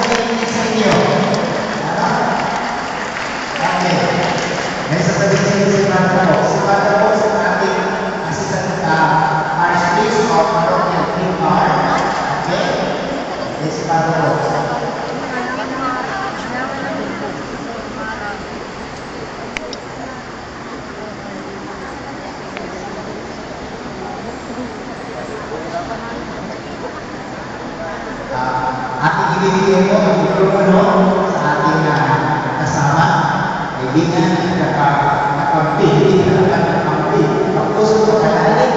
sasabihin sa inyo. Ano? Okay. May sasabihin sa inyo si Padre Box. Si Padre Box ang ating assistant archpriest of Parochial Pilmar. Okay? Okay, si Padre Box. Ating ibibigay mo ang mikropono sa ating kasama, kaibigan, kakampi, hindi na lang kakampi, kapuso sa kalalim,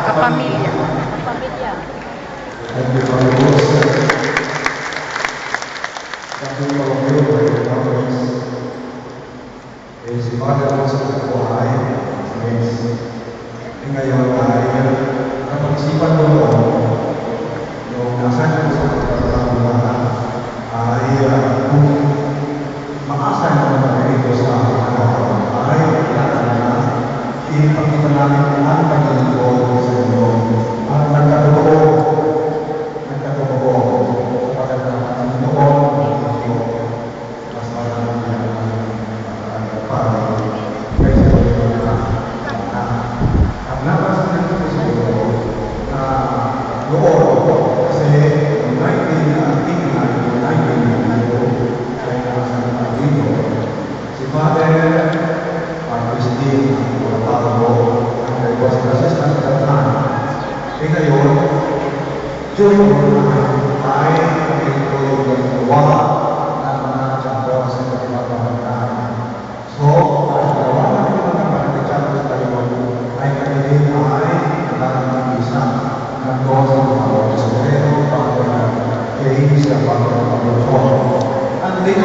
Kapamilya. Kapamilya. Thank you very much. Thank you for your comments. Si Father Box sa buhay, ngayon ay kapag-isipan mo yung nasa ko sa pagkakaroon ay kung makasay mo na ito sa ay kailangan na ipakita namin ang pagkakaroon sa inyo ang nagkatotoo kapag nagkatotoo mas marami ang para kaysa at napasabi ko sa inyo na noon kasi noong 1989 ay nasa dito si Father Christine Pablo ang was assistant at that time. Ngayon, June ay ito yung wala ng mga tiyangko sa pagpapahalaman. So, ang dalawa na yung mga tiyangko sa tayo ay kanilin ay naging isa ng doon sa mga Tesorero, Pagkakang Kay sa Pagkakang Pagkakang. Ang dito